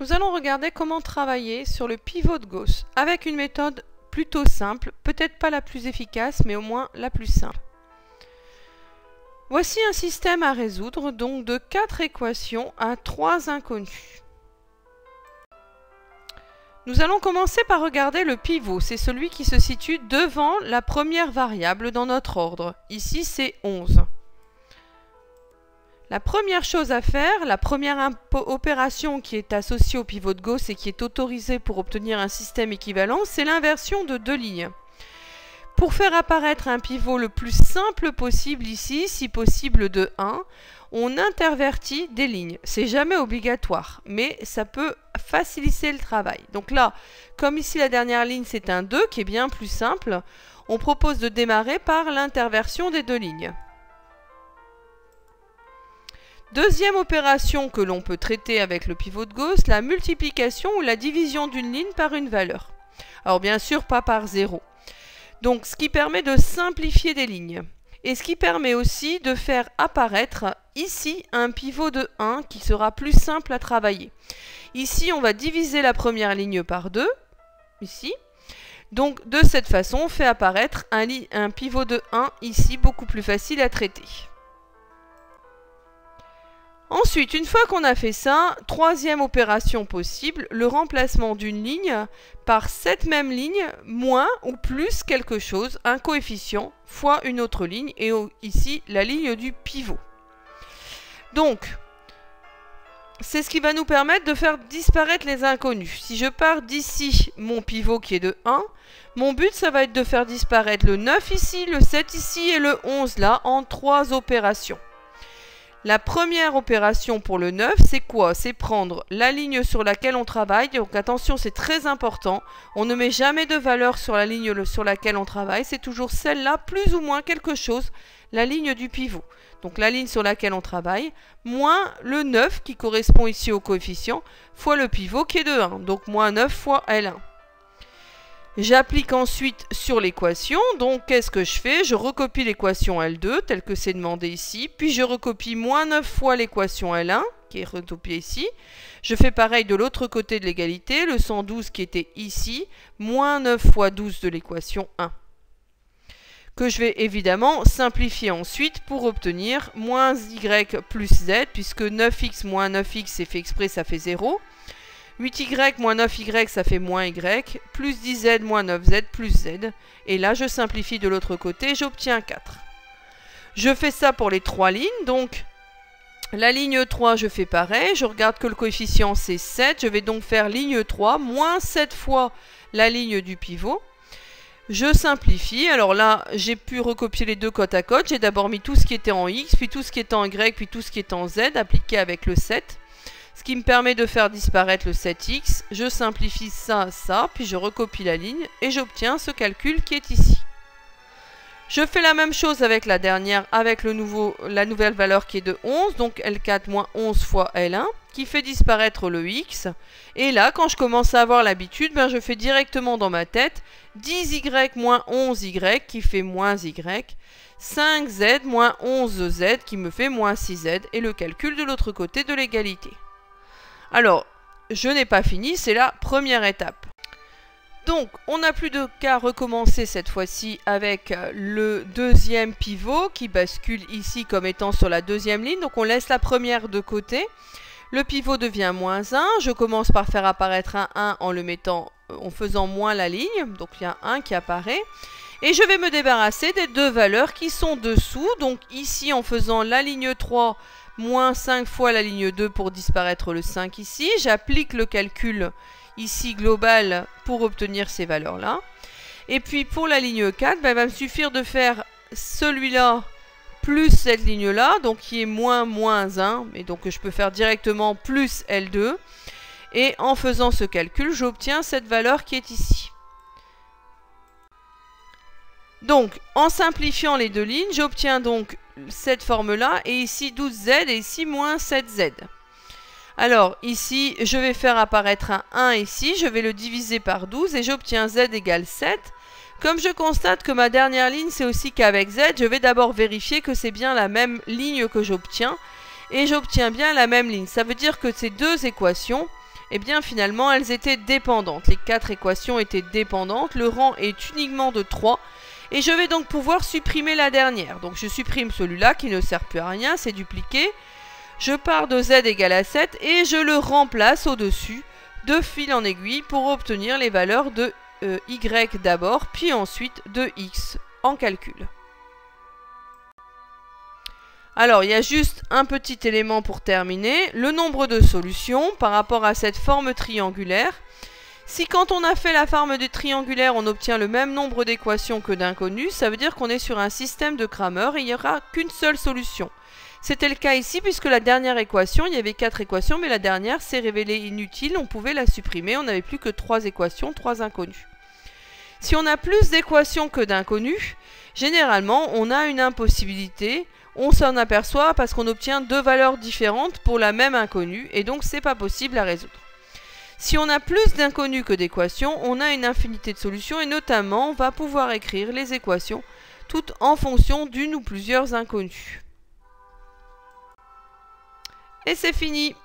Nous allons regarder comment travailler sur le pivot de Gauss avec une méthode plutôt simple, peut-être pas la plus efficace, mais au moins la plus simple. Voici un système à résoudre, donc de 4 équations à 3 inconnus. Nous allons commencer par regarder le pivot, c'est celui qui se situe devant la première variable dans notre ordre. Ici, c'est 11. La première chose à faire, la première opération qui est associée au pivot de Gauss et qui est autorisée pour obtenir un système équivalent, c'est l'inversion de deux lignes. Pour faire apparaître un pivot le plus simple possible ici, si possible de 1, on intervertit des lignes. C'est jamais obligatoire, mais ça peut faciliter le travail. Donc là, comme ici la dernière ligne c'est un 2 qui est bien plus simple, on propose de démarrer par l'interversion des deux lignes. Deuxième opération que l'on peut traiter avec le pivot de Gauss, la multiplication ou la division d'une ligne par une valeur. Alors bien sûr pas par 0. Donc ce qui permet de simplifier des lignes. Et ce qui permet aussi de faire apparaître ici un pivot de 1 qui sera plus simple à travailler. Ici on va diviser la première ligne par 2, ici. Donc de cette façon on fait apparaître un pivot de 1 ici beaucoup plus facile à traiter. Ensuite, une fois qu'on a fait ça, troisième opération possible, le remplacement d'une ligne par cette même ligne, moins ou plus quelque chose, un coefficient, fois une autre ligne, et ici la ligne du pivot. Donc, c'est ce qui va nous permettre de faire disparaître les inconnus. Si je pars d'ici, mon pivot qui est de 1, mon but, ça va être de faire disparaître le 9 ici, le 7 ici et le 11 là, en 3 opérations. La première opération pour le 9, c'est quoi? C'est prendre la ligne sur laquelle on travaille. Donc attention, c'est très important. On ne met jamais de valeur sur la ligne sur laquelle on travaille. C'est toujours celle-là, plus ou moins quelque chose, la ligne du pivot. Donc la ligne sur laquelle on travaille, moins le 9 qui correspond ici au coefficient, fois le pivot qui est de 1. Donc moins 9 fois L1. J'applique ensuite sur l'équation, donc qu'est-ce que je fais? Je recopie l'équation L2, telle que c'est demandé ici, puis je recopie moins 9 fois l'équation L1, qui est recopiée ici. Je fais pareil de l'autre côté de l'égalité, le 112 qui était ici, moins 9 fois 12 de l'équation 1. Que je vais évidemment simplifier ensuite pour obtenir moins y plus z, puisque 9x moins 9x c'est fait exprès, ça fait 0. 8y moins 9y, ça fait moins y, plus 10z moins 9z plus z. Et là, je simplifie de l'autre côté, j'obtiens 4. Je fais ça pour les 3 lignes, donc la ligne 3, je fais pareil. Je regarde que le coefficient, c'est 7. Je vais donc faire ligne 3, moins 7 fois la ligne du pivot. Je simplifie. Alors là, j'ai pu recopier les deux côte à côte. J'ai d'abord mis tout ce qui était en x, puis tout ce qui était en y, puis tout ce qui est en z, appliqué avec le 7. Ce qui me permet de faire disparaître le 7x, je simplifie ça à ça, puis je recopie la ligne et j'obtiens ce calcul qui est ici. Je fais la même chose avec la dernière, avec la nouvelle valeur qui est de 11, donc L4 moins 11 fois L1, qui fait disparaître le x. Et là, quand je commence à avoir l'habitude, je fais directement dans ma tête 10y moins 11y qui fait moins y, 5z moins 11z qui me fait moins 6z, et le calcul de l'autre côté de l'égalité. Alors, je n'ai pas fini, c'est la première étape. Donc, on n'a plus de qu'à recommencer cette fois-ci avec le deuxième pivot qui bascule ici comme étant sur la deuxième ligne. Donc, on laisse la première de côté. Le pivot devient moins 1. Je commence par faire apparaître un 1 en faisant moins la ligne. Donc, il y a un 1 qui apparaît. Et je vais me débarrasser des deux valeurs qui sont dessous. Donc, ici, en faisant la ligne 3, moins 5 fois la ligne 2 pour disparaître le 5 ici. J'applique le calcul ici global pour obtenir ces valeurs-là. Et puis pour la ligne 4, il va me suffire de faire celui-là plus cette ligne-là, donc qui est moins 1. Et donc je peux faire directement plus L2. Et en faisant ce calcul, j'obtiens cette valeur qui est ici. Donc, en simplifiant les deux lignes, j'obtiens donc cette forme-là, et ici 12z, et ici moins 7z. Alors, ici, je vais faire apparaître un 1 ici, je vais le diviser par 12, et j'obtiens z égale 7. Comme je constate que ma dernière ligne, c'est aussi qu'avec z, je vais d'abord vérifier que c'est bien la même ligne que j'obtiens, et j'obtiens bien la même ligne. Ça veut dire que ces deux équations eh bien finalement elles étaient dépendantes. Les 4 équations étaient dépendantes, le rang est uniquement de 3. Et je vais donc pouvoir supprimer la dernière. Donc je supprime celui-là qui ne sert plus à rien, c'est dupliqué. Je pars de z égale à 7 et je le remplace au-dessus de fil en aiguille pour obtenir les valeurs de y d'abord, puis ensuite de x en calcul. Alors, il y a juste un petit élément pour terminer, le nombre de solutions par rapport à cette forme triangulaire. Si quand on a fait la forme du triangulaire, on obtient le même nombre d'équations que d'inconnues, ça veut dire qu'on est sur un système de Cramer et il n'y aura qu'une seule solution. C'était le cas ici puisque la dernière équation, il y avait 4 équations, mais la dernière s'est révélée inutile, on pouvait la supprimer, on n'avait plus que 3 équations, 3 inconnues. Si on a plus d'équations que d'inconnues, généralement on a une impossibilité, on s'en aperçoit parce qu'on obtient 2 valeurs différentes pour la même inconnue, et donc c'est pas possible à résoudre. Si on a plus d'inconnues que d'équations, on a une infinité de solutions, et notamment on va pouvoir écrire les équations toutes en fonction d'une ou plusieurs inconnues. Et c'est fini!